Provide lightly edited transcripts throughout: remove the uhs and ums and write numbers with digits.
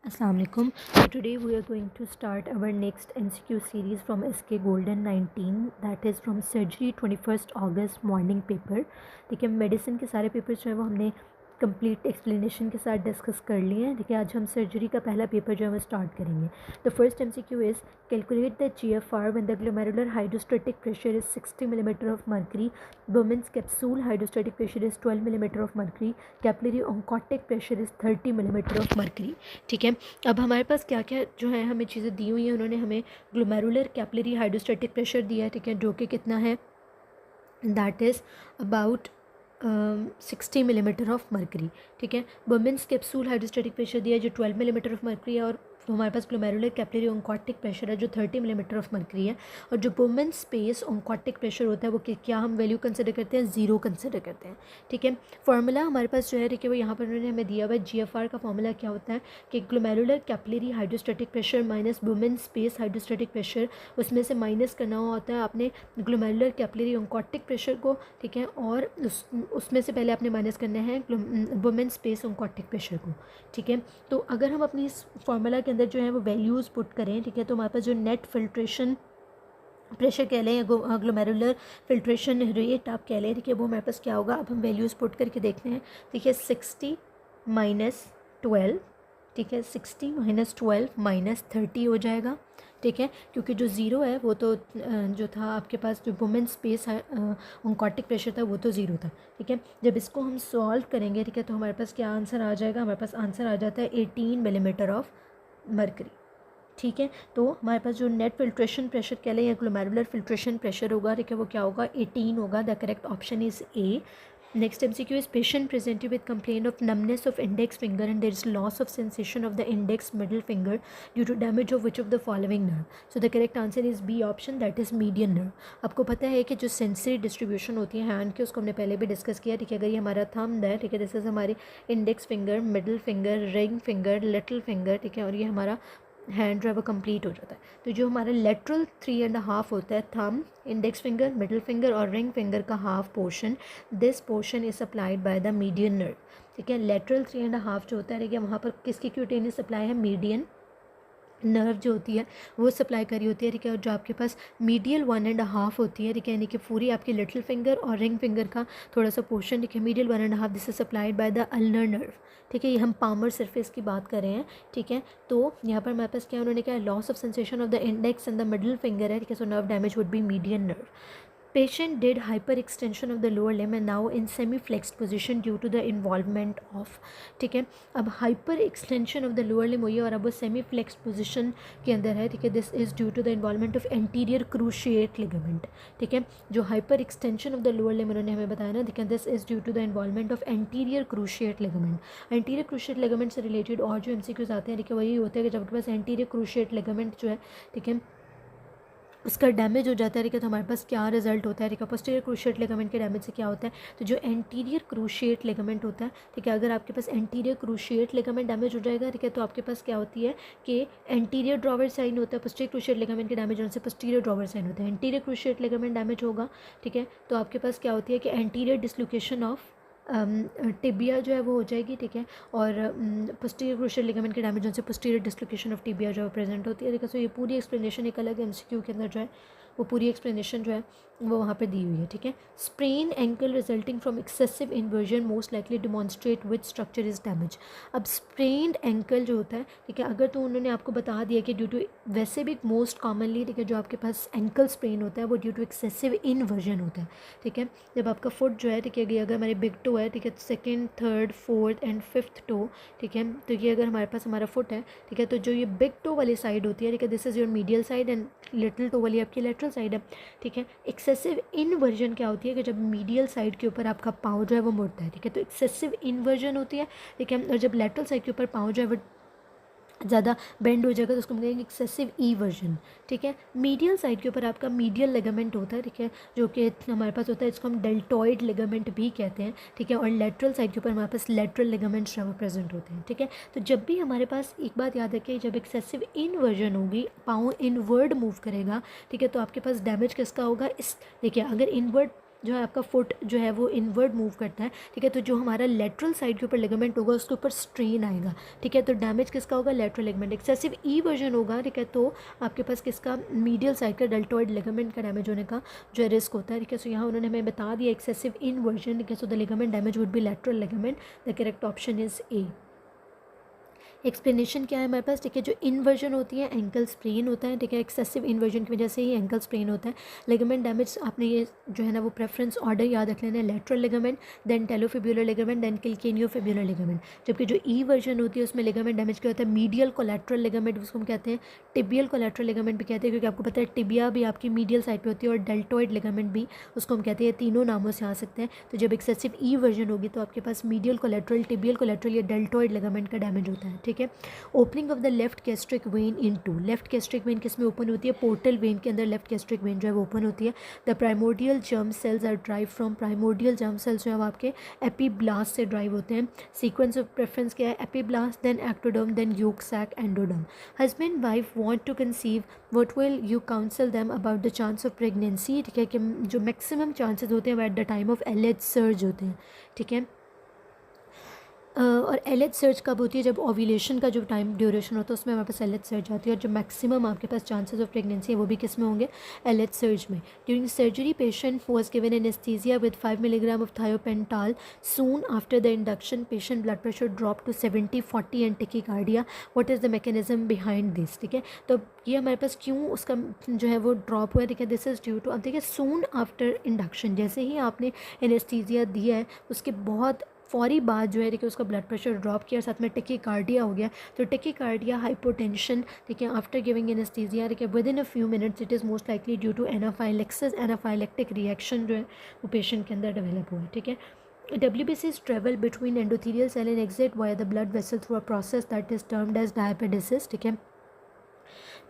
Assalamu alaikum. So today we are going to start our next MCQ series from SK Golden 19, that is from surgery 21st August morning paper. ठीक है, medicine के सारे papers जो है वो हमने complete explanation के साथ डिस्कस कर लिए हैं. ठीक है, आज हम सर्जरी का पहला पेपर जो है वो स्टार्ट करेंगे. The first MCQ is calculate the GFR when the glomerular hydrostatic pressure is 60 mm of mercury, Bowman's capsule hydrostatic pressure is 12 mm of mercury, capillary oncotic pressure is 30 mm of mercury. ठीक है, अब हमारे पास क्या क्या जो है हमें चीज़ें दी हुई हैं. उन्होंने हमें ग्लोमेरुलर कैपिलरी हाइड्रोस्टैटिक प्रेशर दिया है. ठीक है, जो कि कितना है, that is about 60 mm of mercury. ठीक है, बोमेंस कैप्सूल हाइड्रोस्टैटिक प्रेशर दिया है जो 12 mm ऑफ मर्करी है, और हमारे पास ग्लोमेरुलर कैपिलरी ओंकोटिक प्रेशर है जो 30 mm ऑफ मर्करी है. और जो बोमेन स्पेस ओंकोटिक प्रेशर होता है वो क्या हम वैल्यू कंसिडर करते हैं, ज़ीरो कंसिडर करते हैं. ठीक है, फार्मूला हमारे पास जो है देखिए वो यहाँ पर उन्होंने हमें दिया हुआ है. GFR का फार्मूला क्या होता है कि glomerular capillary hydrostatic pressure minus बोमेन space hydrostatic pressure, उसमें से माइनस करना होता है आपने ग्लोमेरुलर कैपिलरी ओंकोटिक प्रेशर को. ठीक है, और उसमें से पहले आपने माइनस करना है बोमेन स्पेस ओंकोटिक प्रेशर को. ठीक है, तो अगर हम अपनी इस फार्मूला के अंदर जो है वो वैल्यूज़ पुट करें, ठीक है, तो हमारे पास जो नेट फिल्ट्रेशन प्रेशर कह लें या ग्लोमेरुलर फिल्ट्रेशन रेट आप कह लें, ठीक है, वो हमारे पास क्या होगा. अब हम वैल्यूज़ पुट करके देखते हैं. ठीक है, 60 - 12, ठीक है, 60 - 12 - 30 हो जाएगा. ठीक है, क्योंकि जो ज़ीरो है वो तो जो था आपके पास जो वुमेन स्पेस है ओंकोटिक प्रेशर था वो तो ज़ीरो था. ठीक है, जब इसको हम सॉल्व करेंगे, ठीक है, तो हमारे पास क्या आंसर आ जाएगा. हमारे पास आंसर आ जाता है 18 mm ऑफ मर्करी. ठीक है, तो हमारे पास जो नेट फिल्ट्रेशन प्रेशर कह लें या ग्लोमेरुलर फिल्ट्रेशन प्रेशर होगा, ठीक है, वो क्या होगा, 18 होगा. The correct option is a. Next MCQ is patient presented with complaint of numbness of index finger and there is loss of sensation of the index middle finger due to damage of which of the following nerve. So the correct answer is B option, that is median nerve. आपको पता है कि जो sensory distribution होती है hand की, उसको हमने पहले भी डिस्कस किया. ठीक है, अगर ये हमारा थंब है, ठीक है, दिस इज़ हमारी index finger, middle finger, ring finger, little finger. ठीक है, और ये हमारा हैंड जो है वो कंप्लीट हो जाता है. तो जो हमारा लेटरल 3.5 होता है, thumb, index finger, middle finger और रिंग फिंगर का half portion, this portion is supplied by the median nerve. ठीक है, लेटरल 3.5 जो होता है, ठीक है, वहाँ पर किसकी क्यूटेनियस सप्लाई है, मीडियन नर्व जो होती है वो सप्लाई करी होती है. ठीक है, और जो आपके पास मीडियल 1.5 होती है, ठीक है, यानी कि पूरी आपकी लिटिल फिंगर और रिंग फिंगर का थोड़ा सा पोर्शन, ठीक है, medial 1.5, this is supplied by the ulnar nerve. ठीक है, ये हम पामर सरफेस की बात कर रहे हैं. ठीक है, तो यहाँ पर हमारे पास क्या उन्होंने क्या, loss of sensation of the index and the middle finger है. ठीक है, so nerve damage would be median nerve. Patient did hyperextension of the lower limb and now in semi-flexed position due to the involvement of. ठीक है, अब hyper extension of the lower limb हुई है और अब वो सेमी फ्लेक्स्ड पोजिशन के अंदर है. ठीक है, this is due to the involvement of anterior cruciate ligament. ठीक है, जो hyper extension of the lower limb उन्होंने हमें बताया ना, ठीक है, this is due to the involvement of anterior cruciate ligament. Anterior cruciate ligament से रिलेटेड और जो MCQs आते हैं, ठीक है, वही होते हैं कि जब आपके पास एंटीरियर क्रूशिएट लिगामेंट जो है, ठीक है, उसका डैमेज हो जाता है. ठीक है, तो हमारे पास क्या रिजल्ट होता है, ठीक है, पोस्टीरियर क्रूशिएट लिगामेंट के डैमेज से क्या होता है, तो जो एंटीरियर क्रूशिएट लिगामेंट होता है, ठीक है, अगर आपके पास एंटीरियर क्रूशिएट लिगामेंट डैमेज हो जाएगा, ठीक है, तो आपके पास क्या होती है कि एंटीरियर ड्रॉवर साइन होता है. पोस्टीरियर क्रूशिएट लिगामेंट के डैमेज होने से पोस्टीरियर ड्रॉवर साइन होता है. एंटीरियर क्रूशिएट लिगामेंट डैमेज होगा, ठीक है, तो आपके पास क्या होती है कि एंटीरियर डिसलोकेशन ऑफ टिबिया जो है वो हो जाएगी. ठीक है, और पोस्टीरियर क्रूशियल लिगामेंट के डैमेज होने से पोस्टीरियर डिसलोकेशन ऑफ टिबिया जो है प्रेजेंट होती है. ठीक है, सो ये पूरी एक्सप्लेनेशन एक अलग MCQ के अंदर जो है वो पूरी एक्सप्लेनेशन जो है वो वहाँ पे दी हुई है. ठीक है, sprain ankle resulting from excessive inversion most likely demonstrate which structure is damage. अब स्प्रेन्ड एंकल जो होता है, ठीक है, अगर तो उन्होंने आपको बता दिया कि ड्यू टू, वैसे भी मोस्ट कॉमनली, ठीक है, जो आपके पास एंकल स्प्रेन होता है वो ड्यू टू एक्सेसिव इन्वर्जन होता है. ठीक है, जब आपका फुट जो है, ठीक है, अगर हमारे बिग टो है, ठीक है, second, third, fourth and fifth toe, ठीक है, तो ये अगर हमारे पास हमारा फुट है, ठीक है, तो जो ये बिग टो वाली साइड होती है, ठीक है, this is your medial side and little toe वाली आपकी लेटरल साइड है. ठीक है, एक्सेसिव इनवर्जन क्या होती है कि जब मीडियल साइड के ऊपर आपका पाँव जो है वो मुड़ता है. ठीक है, तो एक्सेसिव इन्वर्जन होती है. ठीक है, और जब लेटरल साइड के ऊपर पाँव जो है वो ज़्यादा बेंड हो जाएगा तो उसको हम कहेंगे एक्सेसिव ईवर्जन. ठीक है, मीडियल साइड के ऊपर आपका मीडियल लिगामेंट होता है. ठीक है, जो कि हमारे पास होता है, इसको हम डेल्टॉइड लिगामेंट भी कहते हैं. ठीक है, और लेटरल साइड के ऊपर हमारे पास लेटरल लिगामेंट्स जो प्रेजेंट होते हैं. ठीक है, तो जब भी हमारे पास एक बात याद रखिए, जब एक्सेसिव इनवर्जन होगी, पाँव इनवर्ड मूव करेगा, ठीक है, तो आपके पास डैमेज किसका होगा, इस देखिए, अगर इनवर्ड जो है आपका फुट जो है वो इनवर्ड मूव करता है, ठीक है, तो जो हमारा लेटरल साइड के ऊपर लिगामेंट होगा उसके ऊपर स्ट्रेन आएगा, ठीक है, तो डैमेज किसका होगा, लेटरल लिगामेंट। एक्सेसिव ई वर्जन होगा, ठीक है, तो आपके पास किसका, मीडियल साइड का डेल्टॉइड लिगामेंट का डैमेज होने का जो है रिस्क होता है, ठीक है। सो यहाँ उन्होंने हमें बता दिया एक्सेसिव इन वर्जन, ठीक है, so the ligament damage would be lateral ligament, the correct option is A. Explanation क्या है हमारे पास, ठीक है, जो इन्वर्जन होती है एंकल स्प्रेन होता है, ठीक है, एक्सेसिव इन्वर्जन की वजह से ही एंकल स्प्रेन होता है। लिगामेंट डैमेज आपने ये जो है ना वो प्रेफरेंस ऑर्डर याद रख लेना है, lateral ligament, then talofibular ligament, then calcaneofibular ligament. जबकि जो ई वर्जन होती है उसमें लिगामेंट डैमेज क्या होता है, मीडियल कोलैटरल लिगामेंट, उसको हम कहते हैं टिबियल कोलैटरल लिगामेंट भी कहते हैं, क्योंकि आपको पता है टिबिया भी आपकी मीडियल साइड पे होती है और डेल्टॉइड लिगामेंट भी उसको हम कहते हैं, तीनों नामों से आ सकते हैं। तो जब एक्सेसिव ई वर्जन होगी तो आपके पास मीडियल कोलैटरल, टिबियल कोलैटरल या डेल्टॉइड लिगामेंट का डैमेज होता है, ठीक है। Opening of the left gastric vein into, left gastric vein किस में ओपन होती है, पोर्टल वेन के अंदर लेफ्ट गैस्ट्रिक वेन जो है वो ओपन होती है। The primordial germ cells are drive from, primordial germ cells जो है वो आपके एपीब्लास्ट से ड्राइव होते हैं। सीक्वेंस ऑफ प्रेफरेंस क्या है, epiblast, then ectoderm, then yolk sac, endoderm. Husband wife want to conceive, what will you counsel them about the chance of pregnancy, ठीक है, कि जो मैक्सिमम चांसेस होते हैं वो at the time of LH surge होते हैं, ठीक है। और एलएच सर्ज कब होती है, जब ओव्यूलेशन का जो टाइम ड्यूरेशन होता है उसमें हमारे पास एलएच सर्ज आती है, और जो मैक्सिमम आपके पास चांसेस ऑफ प्रेगनेंसी है वो भी किस में होंगे, एलएच सर्ज में। During surgery patient was given anaesthesia with 5 milligram of thiopental, soon after the induction patient blood pressure drop to 70/40 and tachycardia, what is the mechanism behind this, ठीक है। तो ये हमारे पास क्यों उसका जो है वो ड्रॉप हुआ है, ठीक है, दिस इज़ ड्यू टू, अब देखिए सून आफ्टर इंडक्शन, जैसे ही आपने एनेस्थीसिया दिया है उसके बहुत फौरी बाद जो है देखिए उसका ब्लड प्रेशर ड्रॉप किया, साथ में टेकीकार्डिया हो गया। तो टेकीकार्डिया, हाइपोटेंशन, ठीक है, आफ्टर गिविंग एनेस्थीसिया, ठीक है, within a few minutes it is most likely due to anaphylaxis, anaphylactic reaction जो है वो पेशेंट के अंदर डेवलप हुआ है, ठीक है। WBCs travel between endothelial cell and exit via the blood vessel through a process that is termed as diapedesis, ठीक है।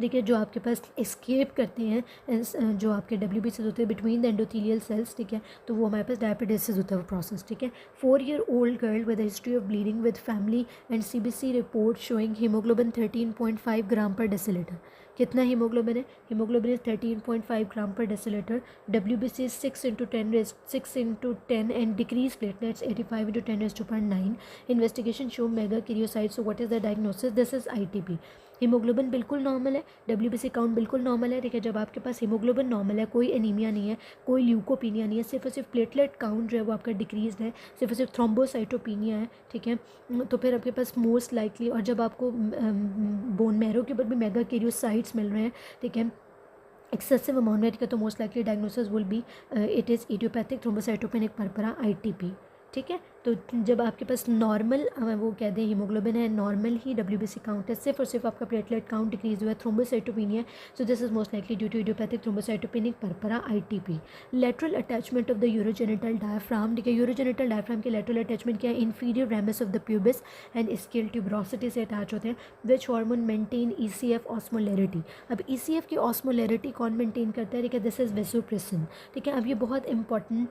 देखिए जो आपके पास एस्केप करते हैं जो आपके WBCs होते हैं बिटवीन द एंडोथीलियल सेल्स, ठीक है, तो वो हमारे पास डायपेडेसिस होता है वो प्रोसेस, ठीक है। 4-year-old girl with history of bleeding with family and CBC report showing haemoglobin 13.5 ग्राम पर डेसीलीटर। कितना हीमोग्लोबिन है, हीमोग्लोबिन इज 13.5 ग्राम पर decilitre. WBC 6 into 10 and decrease platelets 85 into 10⁻9। Investigation show mega karyocytes, so what is the diagnosis, this is ITP। Haemoglobin बिल्कुल normal है, WBC count बिल्कुल normal है, ठीक है। जब आपके पास हीमोग्लोबिन नॉर्मल है, कोई एनीमिया नहीं है, कोई ल्यूकोपीनिया नहीं है, सिर्फ और सिर्फ प्लेटलेट काउंट जो है वो आपका डिक्रीज है, सिर्फ और सिर्फ थ्रोम्बोसाइटोपीनिया है, ठीक है, तो फिर आपके पास मोस्ट लाइकली, और जब आपको बोन मैरो के ऊपर भी मेगा कैरियोसाइट्स मिल रहे हैं, ठीक है, एक्सेसिव अमाउंट में, ठीक है, तो most likely diagnosis will be it is idiopathic thrombocytopenic purpura ITP, ठीक है। तो जब आपके पास नॉर्मल वो कह दें हीमोग्लोबिन है, नॉर्मल ही WBC काउंट है, सिर्फ और सिर्फ आपका प्लेटलेट काउंट डिक्रीज हुआ है, thrombocytopenia, so this is most likely due to idiopathic thrombocytopenic purpura ITP। Lateral attachment of the urogenital diaphragm, ठीक है, यूरोजेनिटल डायफ्राम के लेटरल अटैचमेंट क्या है, inferior ramus of the pubis and ischial tuberosity से attach होते हैं। Which hormone maintain ECF osmolarity, अब ECF की ऑस्मोलैरिटी कौन मेंटेन करता है, ठीक है, दिस इज वेसोप्रेसिन, ठीक है। अब ये बहुत इंपॉर्टेंट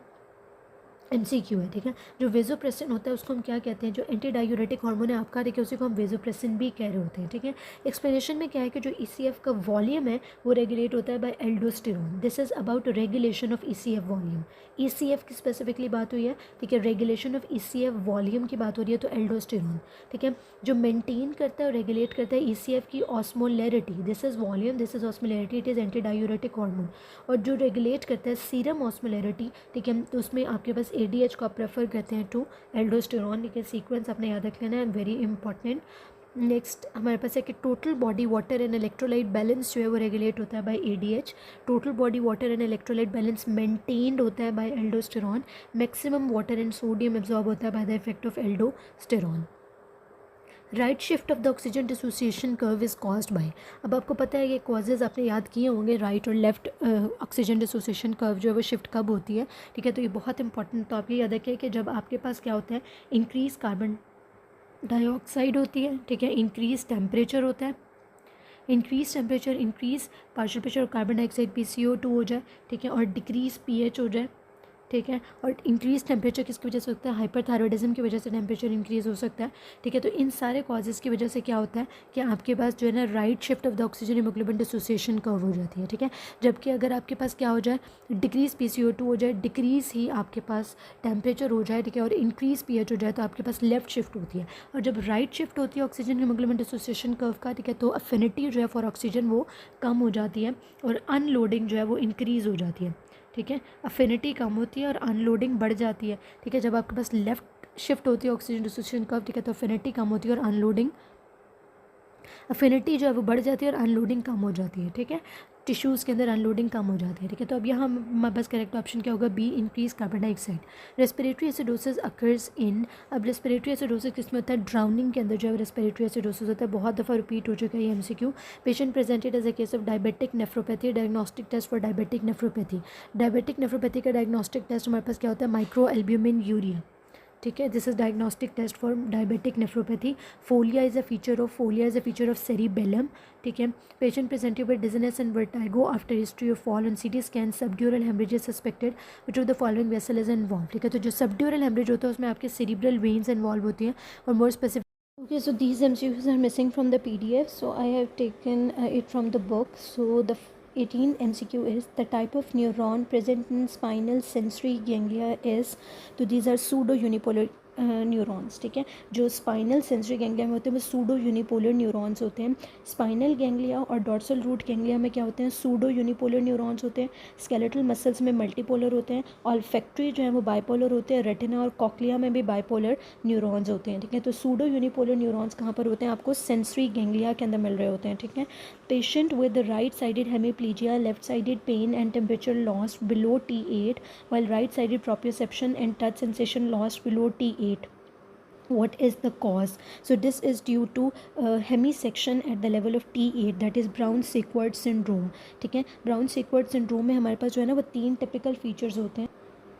MCQ है, ठीक है। जो वेजोप्रेसिन होता है उसको हम क्या कहते हैं, जो एंटी डायूरेटिक हार्मोन है आपका, देखिए उसी को हम वेजोप्रेसिन भी कह रहे होते हैं, ठीक है। एक्सप्लेनेशन में क्या है कि जो ECF का वॉल्यूम है वो रेगुलेट होता है by aldosterone, this is about regulation of ECF volume. ECF की स्पेसिफिकली बात हुई है, ठीक है, रेगुलेशन ऑफ ECF वॉल्यूम की बात हो रही है, तो एल्डोस्टेरोन, ठीक है। जो मेंटेन करता है और रेगुलेट करता है ECF की osmolarity, this is volume, this is osmolarity, it is anti diuretic hormone. और जो रेगुलेट करता है सीरम ऑस्मोलैरिटी, ठीक है, तो उसमें आपके पास ADH को आप प्रेफर करते हैं टू एल्डोस्टेरोन, ठीक है। सीक्वेंस आपने याद रख लेना है, वेरी इंपॉर्टेंट। नेक्स्ट हमारे पास है कि total body water and electrolyte balance जो है वो रेगुलेट होता है by ADH। Total body water and electrolyte balance maintained होता है by aldosterone. Maximum water and sodium absorb होता है by the effect of aldosterone. Right shift of the oxygen dissociation curve is caused by, अब आपको पता है ये causes आपने याद किए होंगे, राइट और लेफ्ट ऑक्सीजन डिसोसिएशन कर्व जो है वो शिफ्ट कब होती है, ठीक है। तो ये बहुत इंपॉर्टेंट, तो आप ये याद रखिए कि जब आपके पास क्या होता है, इंक्रीज कार्बन डाइऑक्साइड होती है, ठीक है, इंक्रीज टेम्परेचर होता है, increase temperature, increase partial pressure और कार्बन डाइऑक्साइड PCO2 हो जाए, ठीक है, और डिक्रीज pH हो जाए, ठीक है। और इंक्रीज टेम्परेचर किसकी वजह से होता है, हाइपरथायरॉयडिज्म की वजह से टेम्परेचर इंक्रीज़ हो सकता है, ठीक है। तो इन सारे कॉजेज़ की वजह से क्या होता है कि आपके पास जो है ना right shift of the oxygen haemoglobin dissociation curve हो जाती है, ठीक है। जबकि अगर आपके पास क्या हो जाए, डिक्रीज PCO2 हो जाए, डिक्रीज ही आपके पास टेम्परेचर हो जाए, ठीक है, और इंक्रीज pH हो जाए, तो आपके पास लेफ्ट शिफ्ट होती है। और जब राइट शिफ्ट होती है ऑक्सीजन हीमोग्लोबिन डिसोसिएशन कर्व का, ठीक है, तो अफिनिटी जो है फॉर ऑक्सीजन वो कम हो जाती है और अनलोडिंग जो है वो इंक्रीज़ हो जाती है, ठीक है। अफिनिटी कम होती है और अनलोडिंग बढ़ जाती है, ठीक है। जब आपके पास लेफ्ट शिफ्ट होती है ऑक्सीजन डिसोसिएशन कर्व, ठीक है, तो अफिनिटी कम होती है और अफिनिटी जो है वो बढ़ जाती है और अनलोडिंग कम हो जाती है, ठीक है। टिश्यूज़ के अंदर अनलोडिंग कम हो जाती है, ठीक है। तो अब यहाँ हमारे पास करेक्ट ऑप्शन क्या होगा, B, increase carbon dioxide. Respiratory acidosis occurs in, अब रेस्पिरेटरी एसिडोसिस किसमें होता है, ड्राउनिंग के अंदर जो है रेस्पिरेटरी एसिडोसिस होता है। बहुत दफ़ा रिपीट हो चुका है ये MCQ। Patient presented as a case of diabetic nephropathy, diagnostic test for diabetic nephropathy. Diabetic nephropathy का डायग्नोस्टिक टेस्ट हमारे पास क्या होता है, माइक्रो एल्ब्यूमिन यूरिया, ठीक है। This is diagnostic test for diabetic nephropathy. Folia is a feature of cerebellum, ठीक है। Patient presented with dizziness and vertigo after history of fall on CT scan, subdural haemorrhage suspected, which of the following vessel is involve, ठीक है। तो जो subdural haemorrhage होता है उसमें आपके सेरिब्रल वेन्स इन्वॉल्व होती हैं और more specific. Okay, so these MCQs are missing from the PDF, so I have taken it from the book. So the 18th MCQ is the type of neuron present in spinal sensory ganglia is, तो these are pseudo unipolar neurons, ठीक है। जो spinal sensory ganglia में होते हैं वो pseudo unipolar neurons होते हैं। स्पाइनल गैंग्लिया और डॉर्सल रूट गैंग्लिया में क्या होते हैं, सूडो यूनिपोलर न्यूरॉन्स होते हैं। स्केलेटल मसल्स में मल्टीपोलर होते हैं। ऑल्फैक्टरी जो है वो बाइपोलर होते हैं। रेटिना और कॉक्लिया में भी बाइपोलर न्यूरॉन्स होते हैं, ठीक है। तो सूडो यूनिपोलर न्यूरॉन्स कहाँ पर होते हैं, आपको सेंसरी गैंग्लिया के अंदर मिल रहे होते हैं, ठीक है। Patient with right sided hemiplegia, left sided pain and temperature lost below T8, while right sided proprioception and touch sensation lost below T8. What is the cause? So this is due to hemisection at the level of T8, that is Brown-Sequard syndrome, ठीक है। Brown-Sequard syndrome में हमारे पास जो है ना वो 3 typical features होते हैं,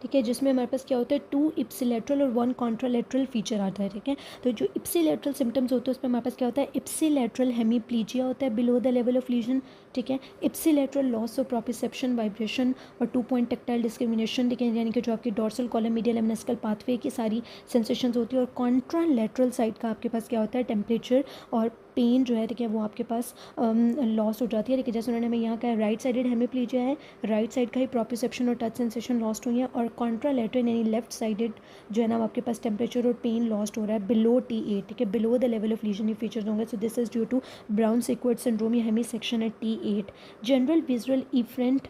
ठीक है, जिसमें हमारे पास क्या होता है 2 इप्सिलेटरल और 1 कॉन्ट्रालेटरल फीचर आता है, ठीक है। तो जो इप्सिलेटरल सिम्टम्स होते हैं उसमें हमारे पास क्या होता है, इप्सिलेटरल हेमीप्लीजिया होता है below the level of legion, ठीक है। Ipsilateral loss of proprioception, vibration और 2 पॉइंट टेक्टाइल डिस्क्रिमिनेशन, ठीक है, यानी कि जो आपकी डॉर्सल कॉलम मीडियल लेमिनिस्कल पाथवे की सारी सेंसेशंस होती है। और कॉन्ट्रालेटरल साइड का आपके पास क्या होता है, टेम्परेचर और पेन जो है, ठीक है, वो आपके पास लॉस हो जाती है, ठीक है। जैसे उन्होंने हमें यहाँ कहा राइट साइडेड हेमीप्लीजिया है, राइट साइड का ही प्रोप्रियोसेप्शन और टच सेंसेशन लॉस्ट हुई है। और कॉन्ट्रालेटरल यानी लेफ्ट साइडेड जो है ना आपके पास टेम्परेचर और पेन लॉस्ट हो रहा है बिलो T8, ठीक है, below the level of lesion ये फीचर्स होंगे। So this is due to Brown-Sequard syndrome या hemisection at T8। General visual efferent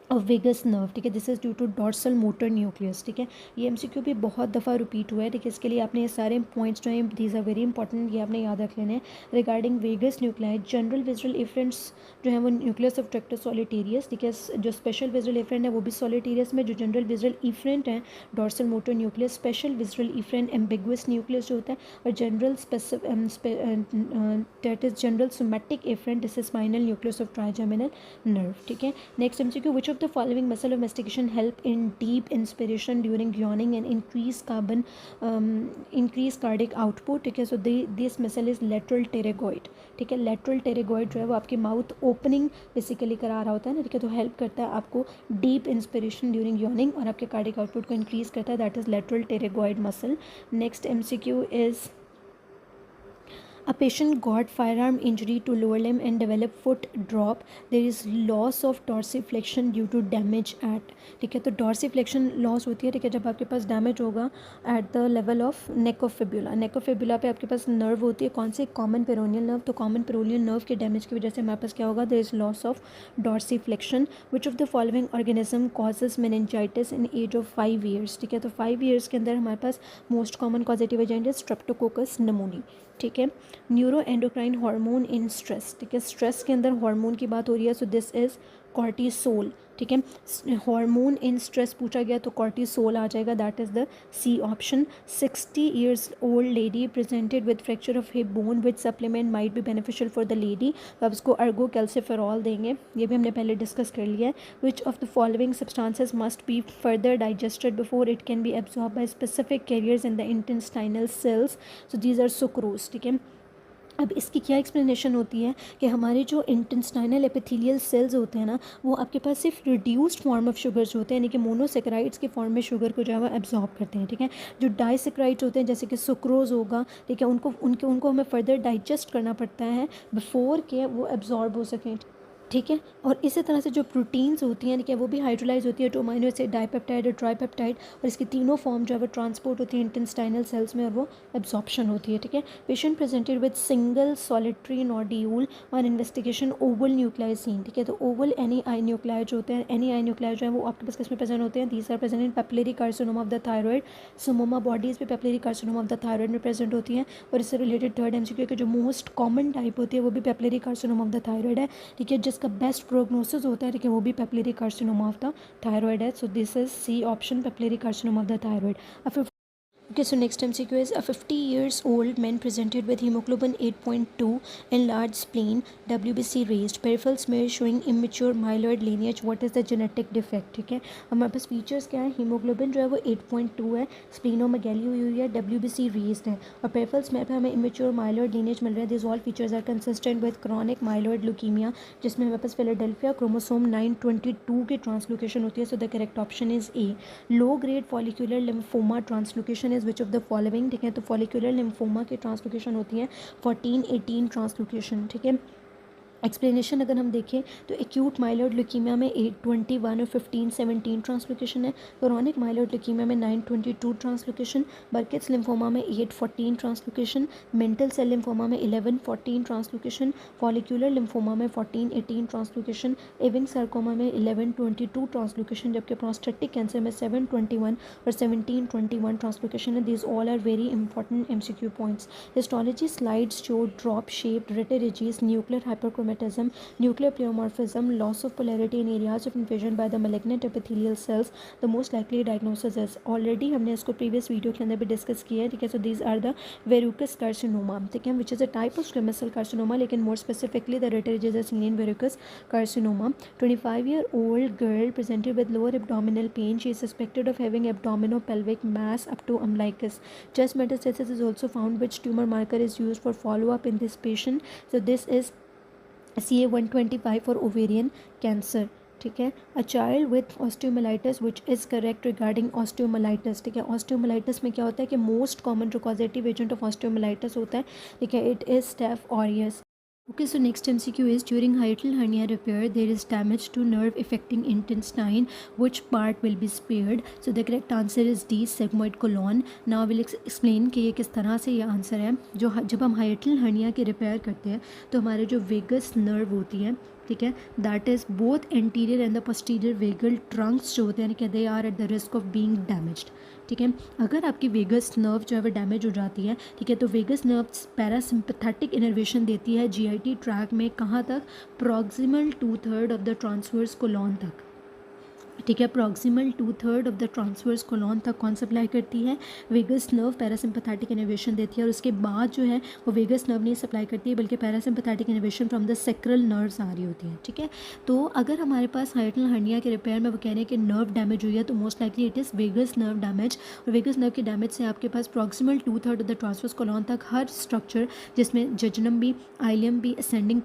of vagus nerve, ठीक है, this is due to dorsal motor nucleus, ठीक है। ये MCQ भी बहुत दफ़ा रिपीट हुआ है, ठीक है। इसके लिए आपने ये सारे पॉइंट्स जो हैं दीज आर वेरी इंपॉर्टेंट, ये आपने याद रख लेने हैं। Regarding vagus nuclei, general visual efferents जो है वो न्यूक्लियस ऑफ ट्रैक्टर सॉलिटेरियस, ठीक है। जो स्पेशल विजुअल इफरेंट है वो भी सॉलिटेरियस में, जो जनरल विजुअल इफरेंट है dorsal motor nucleus, special visual efferent ambiguous nucleus जो होता है, और general that is general somatic efferent, this is spinal nucleus of trigeminal nerve, ठीक है। Next MCQ, which of the following muscle of mastication help in deep inspiration during yawning and increase cardiac output, ठीक है। so this muscle is lateral pterygoid, ठीक है। lateral pterygoid जो है वो आपकी माउथ ओपनिंग बेसिकली करा रहा होता है ना, ठीक है। तो हेल्प करता है आपको डीप इंस्पिरेशन ड्यूरिंग यॉर्निंग और आपके कार्डियक आउटपुट को इंक्रीज करता है, that is lateral pterygoid muscle। Next MCQ is a patient got firearm injury to lower limb and developed foot drop, there is loss of dorsiflexion due to damage at, ठीक है। तो dorsiflexion loss होती है, ठीक है, जब आपके पास डैमेज होगा at the level of neck of fibula. Neck of fibula पे आपके पास नर्व होती है, कौन सी, कॉमन पेरोनियल नर्व। तो कॉमन पेरोनियल नर्व के डैमेज की वजह से हमारे पास क्या होगा, there is loss of dorsiflexion। Which of the following organism causes meningitis in age of 5 years, ठीक है। तो 5 years के अंदर हमारे पास मोस्ट कॉमन कॉजेटिव एजेंट है स्ट्रेप्टोकोकस नमूनी, ठीक है। न्यूरो एंडोक्राइन हार्मोन इन स्ट्रेस, ठीक है, स्ट्रेस के अंदर हार्मोन की बात हो रही है, सो दिस इज कॉर्टिसोल, ठीक है। हार्मोन इन स्ट्रेस पूछा गया तो कॉर्टिसोल आ जाएगा, that is the C option. 60 years old lady presented with fracture of hip bone, which supplement might be beneficial for the lady, तो आप इसको अर्गो कैल्सिफेरॉल देंगे, ये भी हमने पहले डिस्कस कर लिया है। Which of the following substances must be further digested before it can be absorb by specific carriers in the intestinal cells, so these are sucrose, ठीक है। अब इसकी क्या एक्सप्लेनेशन होती है कि हमारे जो इंटेस्टाइनल एपिथेलियल सेल्स होते हैं ना, वो आपके पास सिर्फ रिड्यूस्ड फॉर्म ऑफ शुगर्स होते हैं, यानी कि मोनोसेक्राइड्स के फॉर्म में शुगर को जो है वो एब्जॉर्ब करते हैं, ठीक है। जो डाइसेक्राइड्स होते हैं जैसे कि सुक्रोज होगा, ठीक है, उनको हमें फर्दर डाइजेस्ट करना पड़ता है बिफोर के वो एब्जॉर्ब हो सकें, ठीक है। और इसी तरह से जो प्रोटीन्स होती हैं कि वो भी हाइड्रोलाइज होती है टू अमीनो एसिड, डाइपेप्टाइड और ट्राइपेप्टाइड, और इसकी तीनों फॉर्म जो है वो ट्रांसपोर्ट होती है इंटेस्टाइनल सेल्स में और वो एब्जॉर्प्शन होती है, ठीक है। Patient presented with single solitary nodule on investigation oval nuclei seen, ठीक है। तो ओवल एनी आई न्यूक्लियाई जो होते हैं, एनी आई न्यूक्लियाई जो है वो आपके पास किस में प्रेजेंट होते हैं, these are present in papillary carcinoma of the thyroid. Psammoma bodies भी papillary carcinoma of the thyroid में प्रेजेंट होती हैं। और इससे रिलेटेड थर्ड एमसीक्यू के जो मोस्ट कॉमन टाइप होती है वो भी papillary carcinoma of the thyroid है, ठीक है, जिसका बेस्ट प्रोग्नोसिस होता है, ठीक है, वो भी papillary carcinoma of the thyroid है। So this is C option, papillary carcinoma of the thyroid. Okay, so next MCQ is a 50 years old man presented with hemoglobin 8.2, enlarged spleen, WBC raised, peripheral smear showing immature myeloid lineage. What is the genetic defect? ठीक है, हमारे पास features क्या है, haemoglobin जो है वो 8.2 है, splenomegaly हुई है, WBC रेज्ड है, और पेरिफेरल स्मेयर पे हमें इमेच्योर माइलॉइड लीनेज मिल रहा है। This all features are consistent with chronic myeloid leukaemia, जिसमें हमारे पास फिलाडेल्फिया क्रोमोसोम 922 की ट्रांसलोकेशन होती है। So the correct option is A. Low grade follicular lymphoma translocation is which of the following, ठीक है। तो फॉलिकुलर लिम्फोमा की ट्रांसलोकेशन होती है 14-18 ट्रांसलोकेशन, ठीक है। एक्सप्लेनेशन अगर हम देखें तो एक्यूट माइलॉइड ल्यूकीमिया में 821 और 15-17 ट्रांसलोकेशन है, क्रोनिक माइलॉइड ल्यूकीमिया में 922 ट्रांसलोकेशन, बर्किट्स लिम्फोमा में 814 ट्रांसलोकेशन, मेंटल सेल लिम्फोमा में 1114 ट्रांसलोकेशन, फॉलिकुलर लिम्फोमा में 14-18 ट्रांसलोकेशन, एविंग सार्कोमा में 1122 ट्रांसलोकेशन, जबकि प्रोस्टेटिक कैंसर में 721 और 1721 ट्रांसलोकेशन है। This all are very important MCQ points. Histology slides show drop shaped rete ridges, nuclear hyperchromatism, nuclear pleomorphism, loss of polarity in areas of invasion by the malignant epithelial cells. The most likely diagnosis is, already हमने इसको previous video के अंदर भी discuss किया है, ठीक है। So these are the verrucous carcinoma, ठीक है, which is a type of squamous cell carcinoma, लेकिन more specifically the reterogenes are seen in verrucous carcinoma. 25-year-old girl presented with lower abdominal pain. She is suspected of having abdominopelvic mass up to umbilicus. Chest metastasis is also found. Which tumor marker is used for follow-up in this patient? So this is CA-125 for ovarian cancer, ठीक है। A child with osteomyelitis which is correct regarding osteomyelitis, ठीक है। Osteomyelitis में क्या होता है कि most common जो कॉजेटिव एजेंट ऑफ ऑस्टियोमाइलिटिस होता है, ठीक है, it is staph aureus. Okay, so next MCQ is, during hiatal hernia repair there is damage to nerve affecting intestine. Which part will be spared? So the correct answer is D, sigmoid colon. Now we'll explain कि ये किस तरह से ये answer है। जो जब हम हाइटल हर्निया की रिपेयर करते हैं तो हमारे जो वेगस नर्व होती है, ठीक है, that is both anterior and the posterior vagal trunks जो होते हैं कि they are at the risk of being damaged, ठीक है। अगर आपकी वेगस नर्व जो है वो डैमेज हो जाती है, ठीक है, तो वेगस नर्व पैरासिम्पैथेटिक इनर्वेशन देती है जीआईटी ट्रैक में, कहाँ तक, proximal 2/3 of the transverse colon तक, ठीक है। Proximal 2/3 of the transverse colon तक कौन सप्लाई करती है, वेगस नर्व पैरासिम्पैथेटिक इनर्वेशन देती है, और उसके बाद जो है वो वेगस नर्व नहीं सप्लाई करती है बल्कि parasympathetic innervation from the sacral nerves आ रही होती है, ठीक है। तो अगर हमारे पास हाइटल हर्निया के रिपेयर में वो कह रहे हैं कि नर्व डैमेज हुई है तो most likely it is vagus nerve damage, और वेगस नर्व के डैमेज से आपके पास proximal 2/3 of the transverse colon तक हर स्ट्रक्चर जिसमें जजनम भी, आइलियम भी, ascending.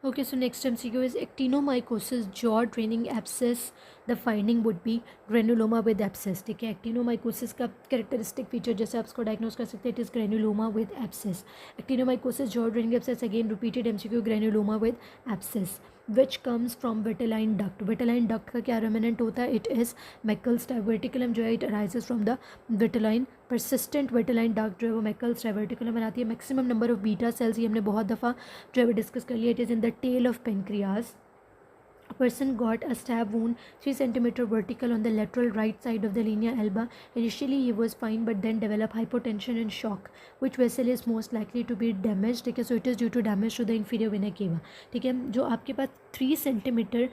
Okay, so next MCQ is actinomycosis, jaw draining abscess. The finding would be granuloma with abscess, ठीक है। एक्टिनोमाइकोसिस का कैरेक्टरिस्टिक फीचर जैसे आप इसको डायग्नोज कर सकते हैं, it is granuloma with abscess. Actinomycosis, jaw draining abscess, again repeated MCQ, granuloma with abscess. Which comes from vitelline duct, vitelline duct का क्या रेमिनेंट होता है, इट इज़ मैकल्स डाइवर्टिकुलम जो है it arises from the vitelline, persistent vitelline duct जो है वो मैकल्स diverticulum बनाती है। Maximum number of beta cells, ये हमने बहुत दफ़ा जो है वो डिस्कस कर लिया, it is in the tail of pancreas. A person got a stab wound 3 cm vertical on the lateral right side of the linea alba. Initially he was fine but then developed hypotension and shock. Which vessel is most likely to be damaged, ठीक है। So it is due to damage to the inferior vena cava, ठीक है। जो आपके पास 3 cm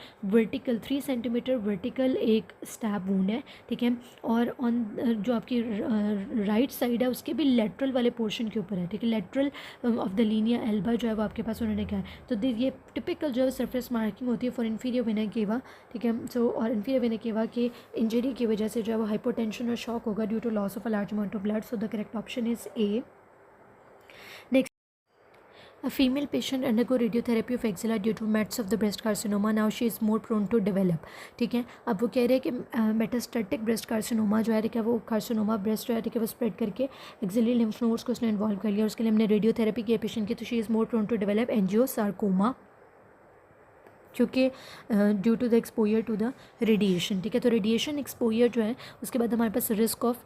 vertical एक stab wound है, ठीक है, और ऑन जो आपकी राइट साइड है उसके भी लेटरल वाले पोर्शन के ऊपर है, ठीक है, lateral of the Linnaea Elba जो है वो आपके पास उन्होंने कहा है। तो ये टिपिकल जो है सरफेस मार्किंग होती है फॉर इन्फीरियर वेना केवा, ठीक है। सो और इन्फीरियर वेना केवा के इंजरी की वजह से जो है वो हाइपोटेंशन और शॉक होगा due to loss of a large amount of blood. So the correct option is A. Next A female patient undergo radiotherapy of axilla due to mets of the breast carcinoma. Now she is more prone to develop. ठीक है, अब वो कह रहे हैं कि metastatic breast carcinoma जो है ठीक है वो कार्सिनोमा ब्रेस्ट जो है ठीक है वो स्प्रेड करके एक्सिलरी लिम्फ नोड्स को उसने इन्वॉल्व कर लिया, उसके लिए हमने रेडियोथेरेपी की पेशेंट की, तो she is more prone to develop angiosarcoma क्योंकि due to the exposure to the radiation. ठीक है, तो रेडिएशन एक्सपोजर जो है उसके बाद हमारे पास रिस्क ऑफ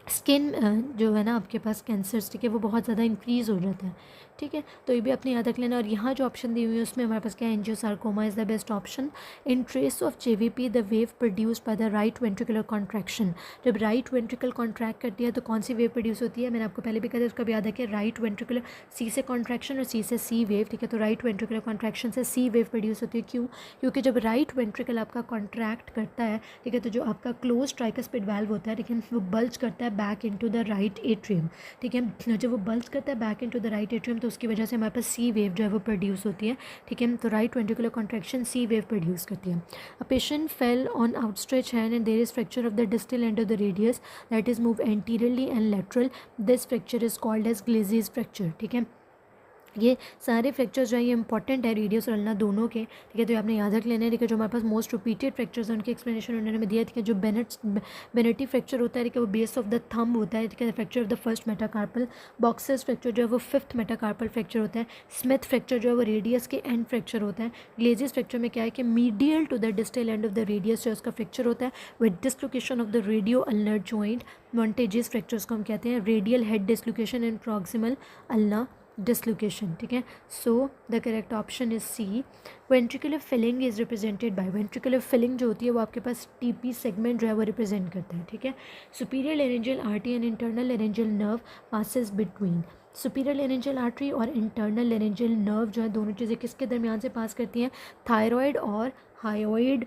स्किन जो है ना आपके पास कैंसर्स ठीक है वो बहुत ज़्यादा इंक्रीज़ हो जाता है। ठीक है, तो ये भी अपने याद रख लेना। और यहाँ जो ऑप्शन दी हुई है उसमें हमारे पास क्या है, angiosarcoma is the best option. In trace of JVP the wave produced by the right ventricular contraction. जब राइट वेंट्रिकल कॉन्ट्रैक्ट करती है तो कौन सी वेव प्रोड्यूस होती है, मैंने आपको पहले भी कहा था, उसका भी याद है कि राइट वेंट्रिकुलर सी से कॉन्ट्रैक्शन और सी से सी वेव। ठीक है, तो राइट वेंट्रिकुलर कॉन्ट्रैक्शन से सी वेव प्रोड्यूस होती है। क्यों? क्योंकि जब राइट वेंट्रिकल आपका कॉन्ट्रैक्ट करता है ठीक है तो जो आपका क्लोज ट्राइकस्पिड वाल्व होता है ठीक है वो बल्ज करता है back into the right atrium. ठीक है, जब वो बल्ज करता है back into the right atrium तो उसकी वजह से हमारे पास सी वेव जो है वो प्रोड्यूस होती है। ठीक है, तो right ventricular contraction C wave produce करती है। A patient fell on outstretch hand and there is fracture of the distal end of the radius that is move anteriorly and lateral, this fracture is called as Galeazzi fracture. ठीक है, ये सारे fractures जो है ये important है radius और ulna दोनों के। ठीक है, तो ये आपने याद रख लेना है। ठीक है, जो हमारे पास मोस्ट रिपीटेड फ्रैक्चर्स हैं उनकी एक्सप्लेनेशन उन्होंने में दिया है। ठीक है, जो बेनेटी फ्रैक्चर होता है ठीक है वो बेस ऑफ द थंब होता है। ठीक है, fracture of the first metacarpal, boxes fracture जो है वो फिफ्थ मेटाकार्पल फ्रैक्चर होता है, स्मिथ फ्रैक्चर जो है वो रेडियस के एंड फ्रैक्चर होता है, ग्लेजिस फ्रैक्चर में क्या है कि medial to the distal end of the radius जो उसका फ्रैक्चर होता है with dislocation of the radio ulnar joint. Monteggia's fractures को हम कहते हैं radial head dislocation and proximal ulna dislocation. ठीक है, so the correct option is C. Ventricular filling is represented by, ventricular filling जो होती है वो आपके पास टीपी सेगमेंट जो है वो रिप्रेजेंट करता है। ठीक है, superior laryngeal artery and internal laryngeal nerve passes between. Superior laryngeal artery और इंटरनल लेरेंजियल नर्व जो है दोनों चीज़ें किसके दरमियान से पास करती हैं, थायरॉयड और हायोइड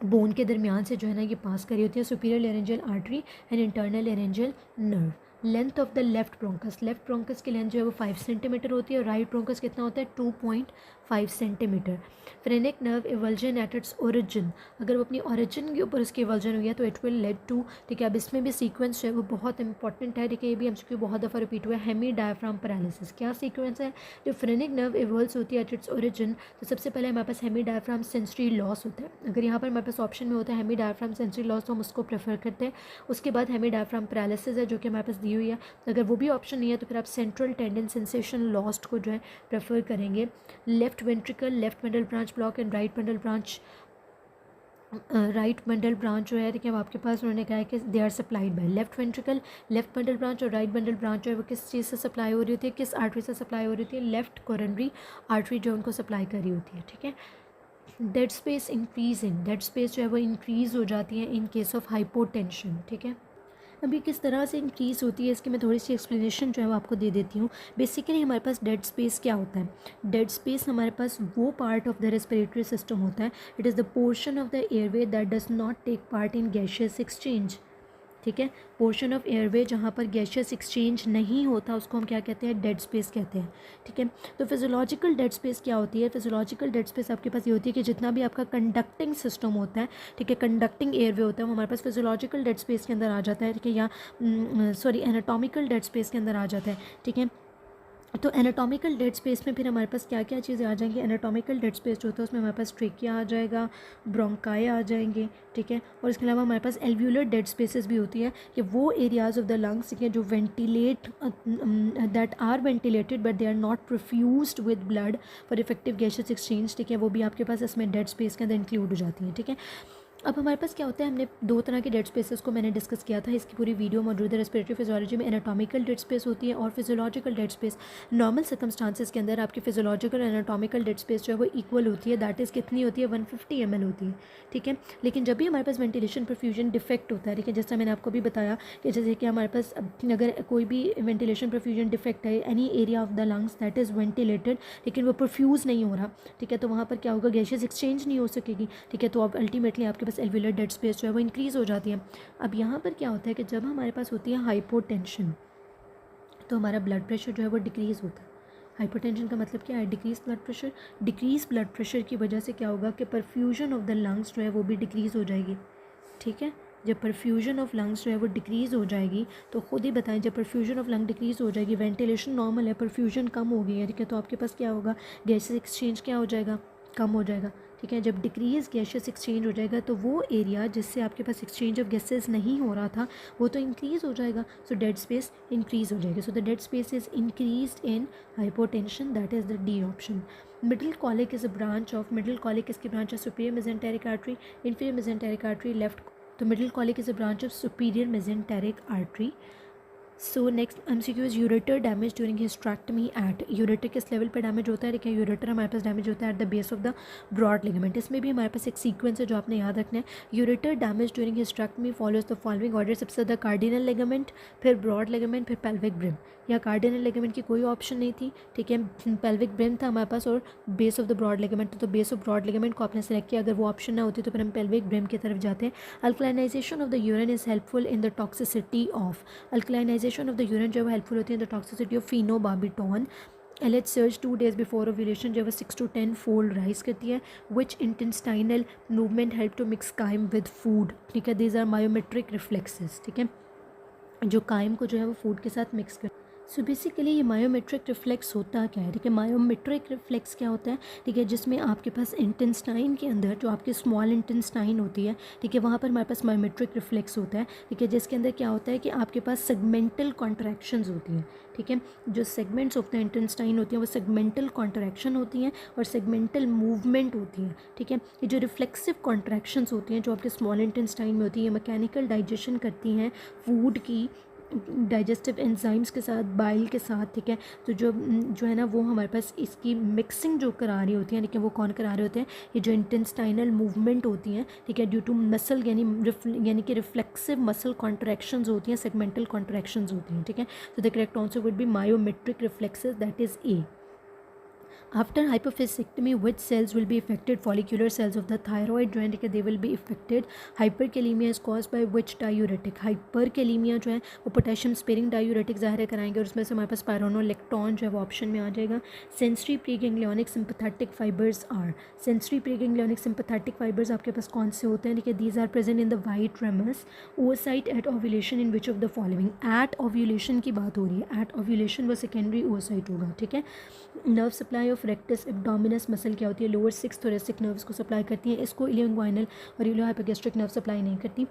बोन के दरमियान से जो है ना ये पास करी होती है, superior laryngeal artery and internal laryngeal nerve. Length of the left bronchus, left bronchus की लेंथ जो है वो 5 सेंटीमीटर होती है और राइट ब्रोंकस कितना होता है 2.5 centimetre. Phrenic nerve avulsion at its origin, अगर वो अपनी ओरिजिन के ऊपर उसकी इवल्जन हुई है तो इट विल लेड टू। ठीक है, अब इसमें भी सीक्वेंस जो है वो बहुत इंपॉर्टेंट है। ठीक है, ये भी एमसीक्यू बहुत दफ़ा रिपीट हुआ है, हेमी डायफ्राम पैरालिसिस। क्या सीक्वेंस है, जो फ्रेनिक नर्व इवल्स होती है एट इट्स ओरिजिन तो सबसे पहले हमारे पास हेमी डायफ्राम सेंसरी लॉस होता है। अगर यहाँ पर हमारे पास ऑप्शन में होता है हेमी डायफ्राम सेंसरी लॉस तो हम उसको प्रेफर करते हैं। उसके बाद हेमी डायफ्राम पैरालिसिस है जो कि हमारे पास दी हुई है, अगर वो भी ऑप्शन नहीं है तो फिर आप सेंट्रल टेंडन सेंसेशन लॉस्ट को जो है प्रेफर करेंगे। Left ventricle, left middle branch block and right middle branch, right middle branch जो है ठीक है वो आपके पास उन्होंने कहा है कि they are supplied by left ventricle, left middle branch और राइट मिडल ब्रांच जो है वो किस चीज़ से सप्लाई हो रही होती है, किस आर्टरी से सप्लाई हो रही होती है, लेफ्ट कोरोनरी आर्टरी जो उनको सप्लाई कर रही होती है। ठीक है, dead space increasing, dead space जो है वो इंक्रीज़ हो जाती है इन केस ऑफ हाइपोटेंशन। ठीक है, अभी किस तरह से इंक्रीज़ होती है इसकी मैं थोड़ी सी एक्सप्लेनेशन जो है वो आपको दे देती हूँ। बेसिकली हमारे पास डेड स्पेस क्या होता है, डेड स्पेस हमारे पास वो part of the respiratory system होता है, it is the portion of the airway that does not take part in gaseous exchange. ठीक है, पोर्शन ऑफ एयरवे जहाँ पर गैशियस एक्सचेंज नहीं होता उसको हम क्या कहते हैं, डेड स्पेस कहते हैं। ठीक है, तो फिजियोलॉजिकल डेड स्पेस क्या होती है, फिजियोलॉजिकल डेड स्पेस आपके पास ये होती है कि जितना भी आपका कंडक्टिंग सिस्टम होता है ठीक है, कंडक्टिंग एयरवे होता है वो हमारे पास फिजियोलॉजिकल डेड स्पेस के अंदर आ जाता है। ठीक है, या सॉरी एनाटॉमिकल डेड स्पेस के अंदर आ जाता है। ठीक है, तो एनाटॉमिकल डेड स्पेस में फिर हमारे पास क्या क्या चीज़ें आ जाएंगी, एनाटॉमिकल डेड स्पेस जो होता है उसमें हमारे पास ट्रेकिया आ जाएगा, ब्रोंकाई आ जाएंगे। ठीक है, और इसके अलावा हमारे पास एल्व्यूलर डेड स्पेसेस भी होती है कि वो एरियाज़ ऑफ द लंग्स ठीक है जो ventilate that are ventilated but they are not perfused with blood for effective gaseous exchange. ठीक है, वो भी आपके पास इसमें डेड स्पेस के अंदर इंक्लूड हो जाती हैं। ठीक है, अब हमारे पास क्या होता है, हमने दो तरह के डेड स्पेसेस को मैंने डिस्कस किया था, इसकी पूरी वीडियो मौजूद है रेस्पिरेटरी फिजियोलॉजी में। एनाटॉमिकल डेड स्पेस होती है और physiological dead space. Normal circumstances के अंदर आपकी फिजियोलॉजिकल और एनाटॉमिकल डेड स्पेस जो है वो इक्वल होती है, दैट इज़ कितनी होती है 150 ml होती है। ठीक है, लेकिन जब भी हमारे पास वेंटिलेशन परफ्यूजन डिफेक्ट होता है, ठीक है, जैसा मैंने आपको भी बताया कि जैसे कि हमारे पास अगर कोई भी वेंटिलेशन परफ्यूजन डिफेक्ट है, any area of the lungs that is ventilated लेकिन वो परफ्यूज़ नहीं हो रहा, ठीक है, तो वहाँ पर क्या होगा, गैशियस एक्सचेंज नहीं हो सकेगी। ठीक है, तो अब अल्टीमेटली आपके पास एल्वुलर डेड स्पेस जो है वो इंक्रीज़ हो जाती है। अब यहाँ पर क्या होता है कि जब हमारे पास होती है हाइपोटेंशन तो हमारा ब्लड प्रेशर जो है वो डिक्रीज़ होता है। हाइपोटेंशन का मतलब क्या है, decrease blood pressure. Decrease blood pressure की वजह से क्या होगा कि परफ्यूजन ऑफ द लंग्स जो है वो भी डिक्रीज़ हो जाएगी। ठीक है, जब परफ्यूजन ऑफ लंग्स जो है वो डिक्रीज़ हो जाएगी, तो खुद ही बताएं, जब परफ्यूजन ऑफ लंग डिक्रीज़ हो जाएगी, वेंटिलेशन नॉर्मल है, परफ्यूजन कम हो गई है, ठीक है, तो आपके पास क्या होगा, गैसेस एक्सचेंज क्या हो जाएगा, कम हो जाएगा, ठीक है। जब डिक्रीज गैसेस एक्सचेंज हो जाएगा तो वो एरिया जिससे आपके पास एक्सचेंज ऑफ गैसेस नहीं हो रहा था वो तो इंक्रीज़ हो जाएगा, सो डेड स्पेस इंक्रीज़ हो जाएगी, so the dead space is increased in hypotension, that is the D option. Middle colic is a branch of, middle colic इसकी ब्रांच है superior mesenteric artery, inferior mesenteric artery left, तो middle colic is a branch of superior mesenteric artery. So next MCQ is ureter damage during hysterectomy at, ureter किस level पर damage होता है, देखिए ureter हमारे पास डैमेज होता है at the base of the broad ligament, इसमें भी हमारे पास एक सीक्वेंस है जो आपने याद रखना है, ureter damage during हिस्ट्रैक्टमी follows the following order, सबसे ज़्यादा कार्डिनल लिगामेंट, फिर ब्रॉड लिगामेंट, फिर पेल्विक ब्रिम, या कार्डिनल लिगामेंट की कोई ऑप्शन नहीं थी, ठीक है, पेल्विक ब्रिम था हमारे पास और base of the broad ligament, तो बेस ऑफ ब्रॉड लिगामेंट को आपने सेलेक्ट किया, अगर वो ऑप्शन ना होती तो फिर हम पेल्विक ब्रिम की तरफ जाते हैं। Alkalinization of the urine is helpful in the toxicity of, alkalinization of the urine जो है हेल्पफुल होती है in the toxicity of phenobarbitone. LH surge 2 days before ovulation जो है 6 to 10 फोल्ड राइज करती है, which intestinal movement help to mix chyme with food, ठीक है, दीज आर मायोमेट्रिक रिफ्लेक्सेस, ठीक है, जो काइम को जो है वो फूड के साथ मिक्स कर, सो बेसिकली ये मायोमेट्रिक रिफ्लेक्स होता क्या है, ठीक है, मायोमेट्रिक रिफ्लेक्स क्या होता है, ठीक है, जिसमें आपके पास इंटेस्टाइन के अंदर जो आपकी स्मॉल इंटेस्टाइन होती है, ठीक है, वहाँ पर हमारे पास मायोमेट्रिक रिफ्लेक्स होता है, ठीक है, जिसके अंदर क्या होता है कि आपके पास सेगमेंटल कॉन्ट्रैक्शंस होती हैं, ठीक है, जो सेगमेंट्स होते हैं इंटेस्टाइन होती हैं वो सेगमेंटल कॉन्ट्रैक्शन होती हैं और सेगमेंटल मूवमेंट होती हैं, ठीक है, ये जो रिफ्लेक्सिव कॉन्ट्रैक्शंस होती हैं जो आपके स्मॉल इंटेस्टाइन में होती है, मैकेनिकल डाइजेशन करती हैं फूड की डाइजेस्टिव एंजाइम्स के साथ, बाइल के साथ, ठीक है, तो जो है ना वो हमारे पास इसकी मिक्सिंग जो करा रही होती है, ठीक है, वो कौन करा रहे होते हैं, ये जो इंटेस्टाइनल मूवमेंट होती हैं, ठीक है, ड्यू टू मसल यानी कि रिफ्लेक्सिव मसल कॉन्ट्रैक्शंस होती हैं, सेगमेंटल कॉन्ट्रैक्शंस होती हैं, ठीक है, तो the correct answer would be myometric reflexes, that is A. After hypophysiectomy, which cells will be affected? Follicular cells of the thyroid joint, they will be affected. Hyperkalemia is caused by which diuretic? Hyperkalemia जो है वो potassium sparing diuretic ज़ाहिर कराएंगे और उसमें से हमारे पास पायरोनोलेक्टोन जो है वो ऑप्शन में आ जाएगा। Sensory preganglionic sympathetic fibres are, sensory preganglionic sympathetic fibres आपके पास कौन से होते हैं, देखिए, these are present in the white ramus oocyte at ovulation in which of the following, at ovulation की बात हो रही है, एट ओव्यूलेशन वो सेकेंडरी ओसाइट होगा, ठीक है। Nerve supply of rectus abdominis muscle क्या होती है, लोअर 6 थोरेसिक नर्व्स को सप्लाई करती हैं, इसको इलियोइंग्वाइनल और इलियोहाइपोगैस्ट्रिक नर्व सप्लाई नहीं करती,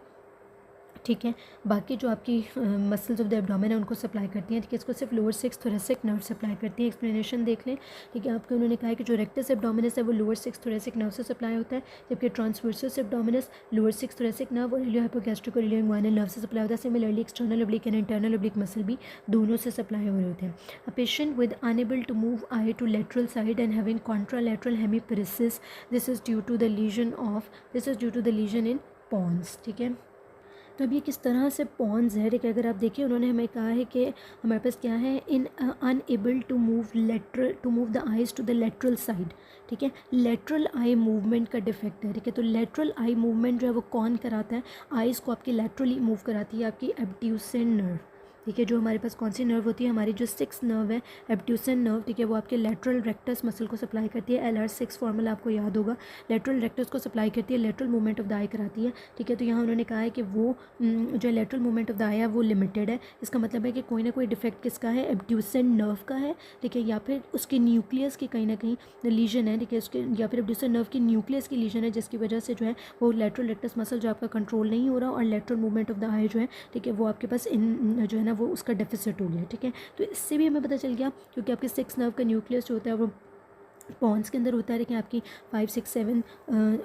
ठीक है, बाकी जो आपकी मसल्स ऑफ द एब्डोमेन है उनको सप्लाई करती हैं, ठीक है, इसको सिर्फ लोअर 6 थोरेसिक नर्व सप्लाई करती हैं। एक्सप्लेनेशन देख लें, ठीक है, आपको उन्होंने कहा है कि जो रेक्टस एब्डोमिनस है वो लोअर 6 थोरेसिक नर्व से सप्लाई होता है, जबकि transversus abdominis lower 6 thoracic nerve और इलियोहाइपोगैस्ट्रिक और इलियोइंग्वाइनल नर्व से सप्लाई होता है। Similarly external oblique and internal oblique muscle भी दोनों से सप्लाई हो रहे होते हैं। A patient with unable to move eye to lateral side and having contralateral hemiparesis, this is due to the lesion in pons, ठीक है। तो अब ये किस तरह से पॉन्स है, ठीक है, अगर आप देखिए उन्होंने हमें कहा है कि हमारे पास क्या है, in unable to move the eyes to the lateral side, ठीक है, लेटरल आई मूवमेंट का डिफेक्ट है, ठीक है, तो लेटरल आई मूवमेंट जो है वो कौन कराता है, आइज़ को आपकी लेटरली मूव कराती है आपकी एब्ड्यूसेंट नर्व, ठीक है, जो हमारे पास कौन सी नर्व होती है, हमारी जो 6 नर्व है एब्ड्यूसेंट नर्व, ठीक है, वो आपके लेटरल रेक्टस मसल को सप्लाई करती है, LR6 फॉर्मूला आपको याद होगा, लेटरल रेक्टस को सप्लाई करती है, लेटरल मूवमेंट ऑफ द आई कराती है, ठीक है, तो यहाँ उन्होंने कहा है कि वो जो लेटरल मूवमेंट ऑफ द आई है वो लिमिटेड है, इसका मतलब है कि कोई ना कोई डिफेक्ट किसका है, एब्ड्यूसेंट नर्व का है, ठीक है, या फिर उसके न्यूक्लियस की कहीं ना कहीं लीजन है, ठीक है, उसके या फिर एब्ड्यूसेंट नर्व की न्यूक्लियस की लीजन है, जिसकी वजह से जो है वो लेटरल रेक्टस मसल जो आपका कंट्रोल नहीं हो रहा और लेटरल मूवमेंट ऑफ द आई जो है, ठीक है, वो आपके पास जो है ना वो उसका डेफिसिट हो गया, ठीक है, तो इससे भी हमें पता चल गया क्योंकि आपके 6 नर्व का न्यूक्लियस जो होता है वो पॉन्स के अंदर होता है, लेकिन आपकी 5, 6, 7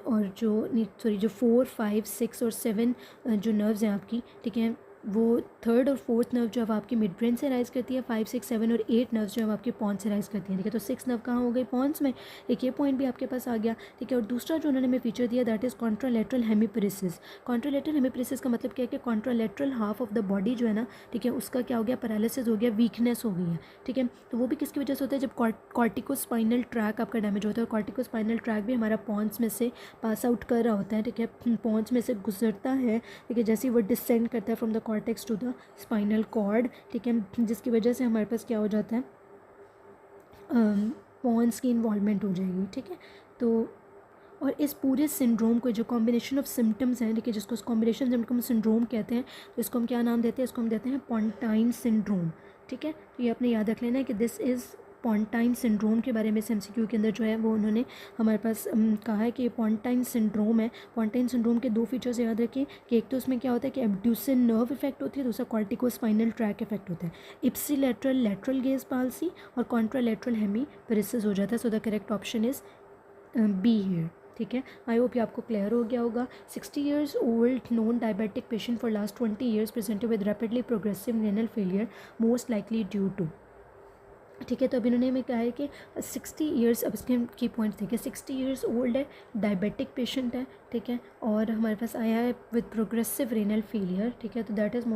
और जो 4, 5, 6 और 7 जो नर्व्स हैं आपकी, ठीक है, वो 3rd और 4th नर्व जो है आपकी मिड ब्रेन से राइज करती है, 5, 6, 7 और 8 नर्व्स जो है आपके पॉन्स से राइज करती हैं, ठीक है, तो 6 नर्व कहाँ हो गई, पॉन्स में, एक ये पॉइंट भी आपके पास आ गया, ठीक है, और दूसरा जो उन्होंने हमें फीचर दिया दैट इज़ कॉन्ट्रालेटरल हेमीपेरेसिस। कॉन्ट्रालेटरल हेमीपेरेसिस का मतलब क्या है कि contralateral half of the body जो है ना, ठीक है, उसका क्या हो गया, पैरालिसिस हो गया, वीकनेस हो गई है, ठीक है, तो वो भी किसकी वजह से होता है, जब कॉर्टिकोस्पाइनल ट्रैक आपका डैमेज होता है, और कॉर्टिकोस्पाइनल ट्रैक भी हमारा पॉन्स में से पास आउट कर रहा होता है, ठीक है, पॉन्स में से गुजरता है, ठीक है, जैसे ही वो डिसेंड करता है from the cortex to the spinal cord, ठीक है, जिसकी वजह से हमारे पास क्या हो जाता है, पॉन्स की इन्वॉल्वमेंट हो जाएगी, ठीक है, तो और इस पूरे सिंड्रोम को जो कॉम्बिनेशन ऑफ सिम्टम्स हैं, देखिए जिसको कॉम्बिनेशन सिम्टम सिंड्रोम कहते हैं, तो इसको हम क्या नाम देते हैं, इसको हम देते हैं पॉन्टाइन सिंड्रोम। ठीक है, तो ये आपने याद रख लेना है कि दिस इज़ पॉन्टाइन सिंड्रोम के बारे में एमसीक्यू के अंदर जो है वो उन्होंने हमारे पास कहा है कि ये पॉन्टाइन सिंड्रोम है। पॉन्टाइन सिंड्रोम के दो फीचर्स याद रखिए कि एक तो उसमें क्या होता है कि एब्ड्यूसन नर्व इफेक्ट होती है, दूसरा कॉर्टिकोस्पाइनल ट्रैक इफेक्ट होता है। इप्सिलेटरल लेटरल गेज पाल्सी और कॉन्ट्रालेटरल हेमीपेरेसिस हो जाता है। So the correct option is be here. ठीक है, आई होप ये आपको क्लियर हो गया होगा। 60 years old non diabetic patient for last 20 years presented with rapidly progressive renal failure most likely due to। ठीक है, तो अभी इन्होंने हमें कहा है कि 60 ईयर्स, अब इसके की पॉइंट्स देखिए, 60 ईयर्स ओल्ड है, डायबिटिक पेशेंट है। ठीक है, और हमारे पास आया है विद प्रोग्रेसिव रेनल फेलियर। ठीक है, तो that is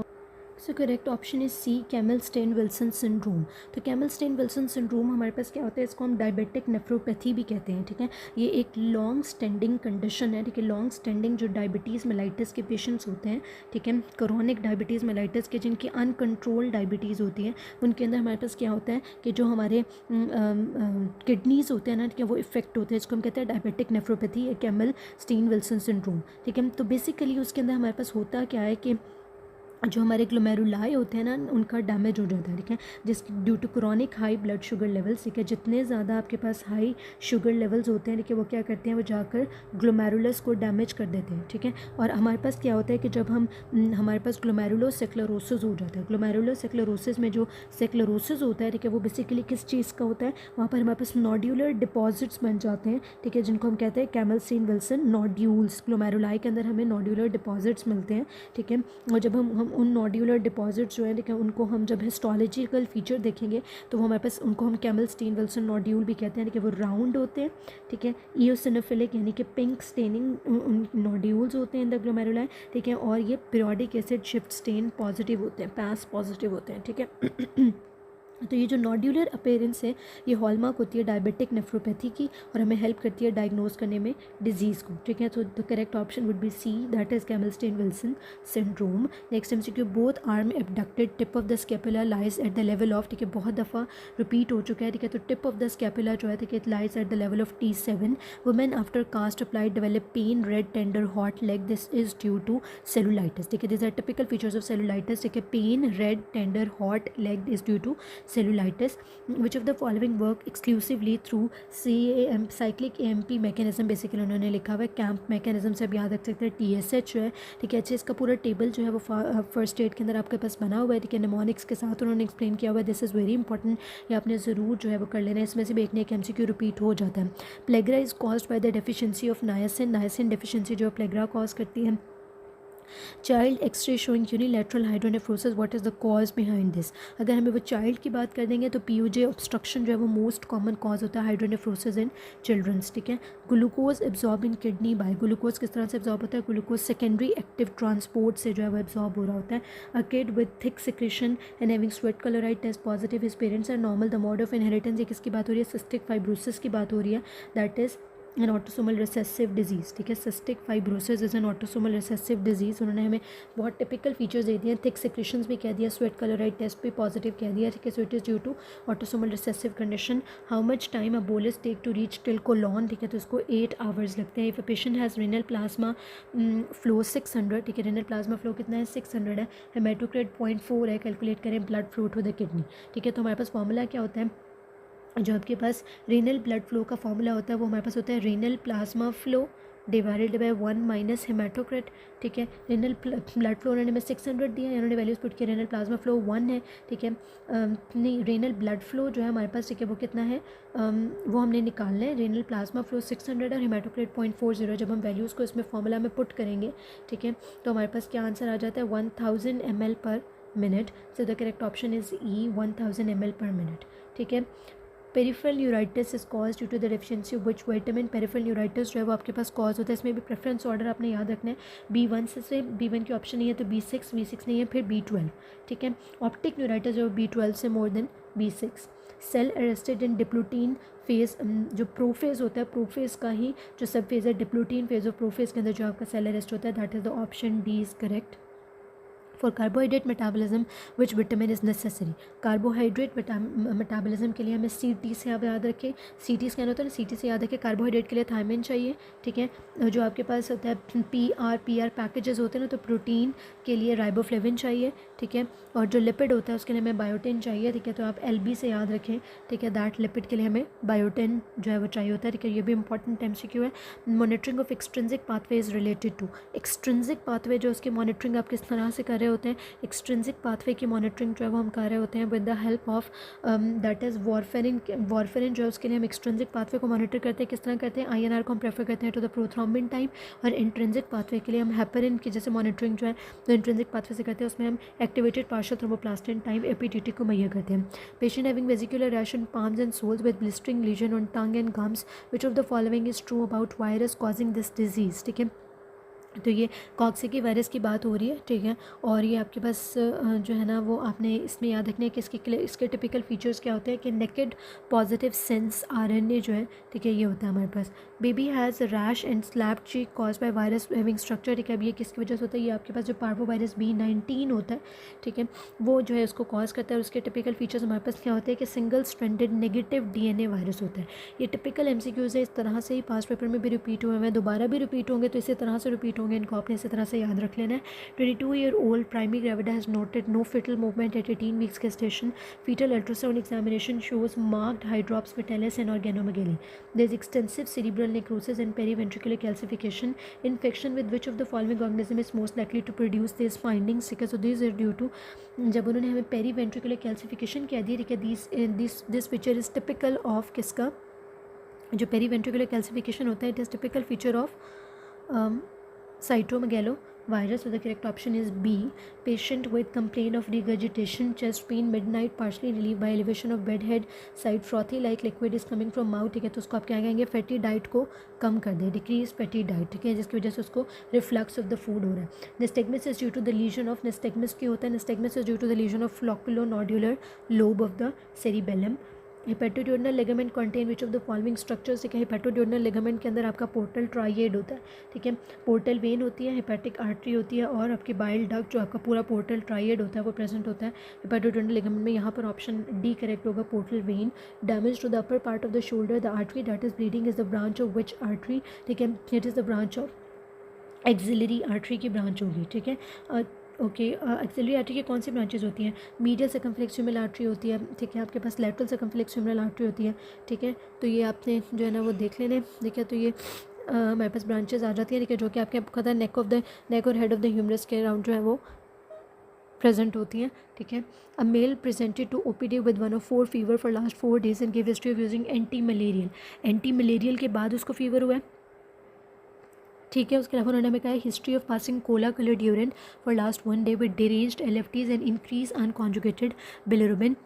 so correct option is C, Kimmelstiel Wilson syndrome. तो कैमल स्टेन विल्सन सिंड्रोम हमारे पास क्या होता है, इसको हम डायबिटिक नेफ्रोपैथी भी कहते हैं। ठीक है, ये एक लॉन्ग स्टैंडिंग कंडीशन है। ठीक है, लॉन्ग स्टैंडिंग जो डायबिटीज़ मेलाइटिस के पेशेंट्स होते हैं, ठीक है, क्रोनिक डायबिटीज़ मेलाइटिस के, जिनकी अनकंट्रोल डायबिटीज़ होती है, उनके अंदर हमारे पास क्या होता है कि जो हमारे किडनीज़ होते हैं ना, ठीक है, वो इफेक्ट होते हैं। इसको हम कहते हैं डायबिटिक नेफ्रोपैथी या कैमल स्टेन विल्सन सिंड्रोम। ठीक है, तो बेसिकली उसके अंदर हमारे पास होता क्या है कि जो हमारे ग्लोमेरुलाई होते हैं ना, उनका डैमेज हो जाता है। ठीक है, जिस due to chronic high blood sugar levels. ठीक है, जितने ज़्यादा आपके पास हाई शुगर लेवल्स होते हैं, ठीक है, वो क्या करते हैं, वो जाकर ग्लोमेरुलस को डैमेज कर देते हैं। ठीक है, और हमारे पास क्या होता है कि जब हम हमारे पास ग्लोमेरुलोसेक्लेरोसिस हो जाता है। ग्लोमेरुलोसेक्लेरोसिस में जो सेक्लेरोसिस होता है, ठीक है, वो बेसिकली किस चीज़ का होता है, वहाँ पर हमारे पास नोड्यूलर डिपॉजिट्स बन जाते हैं। ठीक है, जिनको हम कहते हैं Kimmelstiel Wilson nodules. Glomeruli के अंदर हमें नोड्यूलर डिपॉजिट्स मिलते हैं। ठीक है, और जब हम उन नोड्यूलर डिपॉजिट्स जो है, ठीक है, उनको हम जब हिस्टोलॉजिकल फीचर देखेंगे तो वो हमारे पास, उनको हम कैमल स्टेन विल्सन नोड्यूल भी कहते हैं। ठीक है, वो राउंड होते हैं। ठीक है, ईओसिनोफिलिक यानी कि पिंक स्टेनिंग नोड्यूल्स होते हैं इन द ग्लोमेरुलाई। ठीक है, और ये पीरियोडिक एसिड शिफ्ट स्टेन पॉजिटिव होते हैं, पैस पॉजिटिव होते हैं। ठीक है, तो ये जो नोड्यूलर अपेयरेंस है, ये हॉलमार्क होती है डायबिटिक नेफ्रोपैथी की, और हमें हेल्प करती है डायग्नोज करने में डिजीज़ को। ठीक है, तो the correct option would be C, that is Kimmelstiel Wilson syndrome. Next MCQ, both arm abducted, tip of the scapula lies at the level of. ठीक है, बहुत दफ़ा रिपीट हो चुका है। ठीक है, तो टिप ऑफ द स्कैपुला जो है, ठीक है, lies at the level of T7। Women after cast applied develop pain, red tender hot leg, this is due to cellulitis. ठीक है, this are typical features of cellulitis. ठीक है, pain, red tender hot leg is due to cellulitis. Which of the following work exclusively through CAM cyclic AMP mechanism? Basically उन्होंने लिखा हुआ है camp mechanism से, आप याद रख सकते हैं TSH जो है। ठीक है, अच्छा, इसका पूरा टेबल जो है वो फर्स्ट एड के अंदर आपके पास बना हुआ है। ठीक है, निमोनिक्स के साथ उन्होंने एक्सप्लेन किया हुआ है। दिस इज़ वेरी इंपॉर्टेंट, ये आपने ज़रूर जो है वो कर लेना है। इसमें से भी एक ने MCQ रिपीट हो जाता है। Pellagra is caused by the deficiency of niacin. Niacin deficiency जो प्लेग्रा कॉज करती है। Child X-ray showing unilateral hydronephrosis, what is the cause behind this? अगर हमें वो चाइल्ड की बात कर देंगे तो PUJ ऑब्स्ट्रक्शन जो है वो मोस्ट कॉमन कॉज होता है हाइड्रोनेफ्रोसिस इन चिल्ड्रंस। ठीक है, glucose absorb in kidney by, glucose किस तरह से एब्जॉर्ब होता है, ग्लूकोज सेकेंडरी एक्टिव ट्रांसपोर्ट से जो है वो एब्जॉर्ब हो रहा होता है। A kid with thick secretion and having sweat chloride test positive, his parents are normal, the mode of inheritance, ये किसकी बात हो रही है, सिस्टिक फाइब्रोसिस की बात हो रही है, that is an autosomal recessive disease. ठीक है, cystic fibrosis is an autosomal recessive disease. उन्होंने हमें बहुत टिपिकल फीचर्स दे दिए, थिक सिक्रेशंस भी कह दिया, स्वेट क्लोराइड टेस्ट भी पॉजिटिव कह दिया। ठीक है, so it is due to autosomal recessive condition. How much time a bolus take to reach till colon? ठीक है, तो इसको 8 आवर्स लगते हैं। If a patient has renal plasma flow 600, ठीक है, रेनल प्लाज्मा फ्लो कितना है, 600 है। हेमेटोक्रिट 0.4 है, कैलकुलेट करें blood flow to the kidney. ठीक है, तो हमारे पास फॉर्मूला क्या होता है, जो आपके पास रेनल ब्लड फ्लो का फॉर्मूला होता है वो हमारे पास होता है renal plasma flow divided by 1 minus haematocrit. ठीक है, रेनल ब्लड फ्लो उन्होंने में 600 दिया है, उन्होंने वैल्यूज पुट किया, रेनल प्लाज्मा फ्लो 1 है। ठीक है, नहीं, रेनल ब्लड फ्लो जो है हमारे पास, ठीक है, वो कितना है, वो हमने निकालना है। रेनल प्लाज्मा फ्लो 600 और हेमाटोक्रेट 0.40। जब हम वैल्यूज़ को इसमें फॉर्मूला में पुट करेंगे, ठीक है, तो हमारे पास क्या आंसर आ जाता है, 1000 ml per minute. So the correct option is E, 1000 ml per minute. ठीक है, peripheral neuritis is cause due to the deficiency of which vitamin? Peripheral neuritis जो है वो आपके पास कॉज होता है, इसमें भी प्रेफरेंस ऑर्डर आपने याद रखना है। B1 से B1 की ऑप्शन नहीं है तो B6, B6 नहीं है, फिर B12। ठीक है, ऑप्टिक न्यूराइटिस जो B12 से more than B6। Cell arrested in diplotene phase, जो प्रोफेज होता है, प्रोफेज का ही जो सब फेज है, डिप्लूटीन फेज ऑफ प्रोफेज के अंदर जो आपका सेल अरेस्ट होता है, that is the option D is correct. For carbohydrate metabolism which vitamin is necessary. Carbohydrate metabolism के लिए हमें CT से आप याद रखें, CT स्कैन होता है ना, CT से याद रखें। कार्बोहाइड्रेट के लिए थायमिन चाहिए, ठीक है। जो आपके पास होता है PR पैकेजेस होते हैं ना, तो प्रोटीन के लिए राइबोफ्लेविन चाहिए, ठीक है। और जो लिपिड होता है उसके लिए हमें बायोटिन चाहिए, ठीक है। तो आप LB से याद रखें, ठीक है। दैट लिपिड के लिए हमें बायोटिन जो है वो चाहिए होता है, ठीक है। ये भी इंपॉर्टेंट MCQ है। Monitoring of extrinsic pathway is related to extrinsic pathway, जो उसकी मॉनिटरिंग आप किस तरह से कर रहे होते हैं। एक्सट्रिंसिक पाथवे की मॉनिटरिंग जो है वो हम कर रहे होते हैं with the help of that is warfarin जो है उसके लिए हम एक्सट्रिंसिक पाथवे को मॉनिटर करते हैं। किस तरह करते हैं, INR को हम प्रेफर करते हैं टू द प्रोथ्रोम्बिन टाइम। और इंट्रिंसिक पाथवे के लिए हम हेपरिन की जैसे मॉनिटरिंग जो है तो इंट्रिंसिक पाथवे से करते हैं, उसमें हम activated partial thromboplastin time APTT को मुहैया करते हैं। Patient having vesicular rash on palms and soles with blistering lesion on tongue and gums, which of the following is true about virus causing this disease, ठीक है। तो ये कॉक्सिकी virus की बात हो रही है, ठीक है। और ये आपके पास जो है ना वो आपने इसमें याद रखना है कि इसके टिपिकल फीचर्स क्या होते हैं कि नेकेड पॉजिटिव सेंस RNA जो है, ठीक है, ये होता है हमारे पास। Baby has rash and slapped cheek cause by virus having structure, ठीक है। अब ये किसकी वजह से होता है, ये आपके पास जो पार्वोवायरस B19 होता है, ठीक है, वो जो है उसको कॉज करता है। और उसके टिपिकल फीचर्स हमारे पास क्या होते हैं कि single stranded negative DNA virus होता है। ये टिपिकल MCQs है, इस तरह से ही पास्ट पेपर में भी रिपीट हुए हैं, दोबारा भी रिपीट होंगे, तो इसी तरह से रिपीट होंगे, इनको आपने इसी तरह से याद रख लेना है। 22-year-old primary gravida has noted no fetal movement at 18 weeks gestation. Fetal ultrasound examination shows marked hydrops vitalis and organomegaly. There is extensive cerebral necrosis and periventricular calcification. Infection with which of the following organism is most likely to produce these findings? ठीक है, so these are due to जब उन्होंने हमें periventricular calcification कह दिया, ठीक है, this feature is typical of किसका, जो periventricular calcification होता है, it is typical feature of cytomegalovirus. So the correct option is B. Patient with complaint of regurgitation, chest pain, midnight, partially relieved by elevation of bedhead, side frothy like liquid is coming from mouth, ठीक है। तो उसको आप क्या कहेंगे, fatty diet को कम कर दे, decrease fatty diet, ठीक है, जिसकी वजह से उसको रिफ्लक्स ऑफ द फूड हो रहा है। Nystagmus is due to the lesion of, nystagmus क्या होता है, nystagmus is due to the lesion of flocculonodular lobe of the cerebellum. Hepatoduodenal ligament contain which of the following structures, ठीक है। हेपेटोड्यूडनल ligament के अंदर आपका पोर्टल ट्राइएड होता है, ठीक है। पोर्टल वेन होती है, हेपेटिक आर्टरी होती है, और आपकी बाइल डक्ट जो आपका पूरा पोर्टल ट्राइएड होता है वो प्रेजेंट होता है हेपेटोड्यूडनल लिगामेंट में। यहाँ पर ऑप्शन D करेक्ट होगा, portal vein. Damage to the upper part of the shoulder, the artery that is bleeding is the branch of which artery, ठीक है, it is the branch of axillary artery की branch होगी, ठीक है। Okay, axillary artery की कौन सी branches होती हैं, मीडियल सर्कमफ्लेक्स ह्यूमरल आर्टरी होती है, ठीक है। आपके पास लैटरल सर्कमफ्लेक्स ह्यूमरल आर्टरी होती है, ठीक है। तो ये आपने जो है ना वो देख लेने, ठीक है। तो ये हमारे पास ब्रांचेज आ जाती हैं, ठीक है, जो कि आपके पता है नेक और हेड ऑफ द ह्यूमरस के अराउंड जो है वो प्रेजेंट होती हैं, ठीक है। A male presented to OPD with 104 fever for last 4 days and give history of using anti malarial के बाद उसको फीवर हुआ है, ठीक है। उसके अलावा उन्होंने हमें कहा है history of passing Cola coloured urine for last 1 day with deranged LFTs and increase unconjugated bilirubin.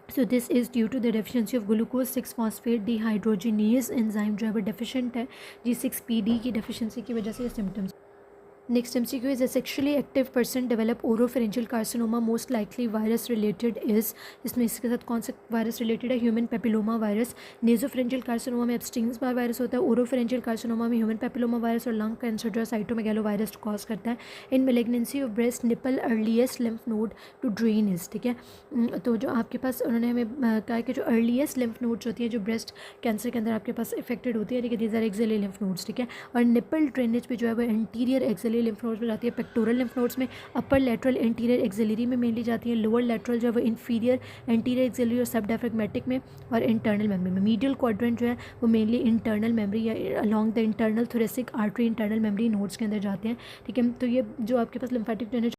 So this is due to the deficiency of glucose 6-phosphate dehydrogenase enzyme जो है वो deficient है, G6PD की deficiency की वजह से ये symptoms। Next MCQ is a sexually active person develop oropharyngeal carcinoma, most likely virus related is, इसमें इसके साथ कौन सा वायरस रिलेटेड है, human papilloma virus. Nasopharyngeal carcinoma में एब्स्टीन्स बार वायरस होता है, ओरोफेरेंजियल कार्सिनोमा में ह्यूमन पेपिलोमा वायरस, और लंग कैंसर जो है साइटोमेगालो वायरस कॉज करता है। In malignancy of breast nipple earliest lymph node to drain is, ठीक है। तो जो आपके पास उन्होंने हमें कहा कि जो अर्लीस्ट लिम्फ नोड्स होती है जो ब्रेस्ट कैंसर के अंदर आपके पास इफेक्टेड होती है, ठीक है, these are axillary lymph nodes, ठीक है। और निपल ड्रेनेज भी जो है वो एंटीरियर एक्सिलरी लिम्फ नोड्स में जाती है, पेक्टोरल लिम्फ नोड्स में, अपर लेटरल एंटीरियर एक्सिलरी में मेनली जाती है, लोअर लेटरल जो है वो इंफीरियर एंटीरियर एक्सिलरी और सब डायफ्रेगमेटिक में, और इंटरनल मेमोरी में। मीडियल क्वाड्रेंट जो है वो मेनली इंटरनल मेमोरी या along the internal thoracic artery internal memory nodes के अंदर जाते हैं, ठीक है। तो ये जो आपके पास लिम्फेटिक ड्रेनेज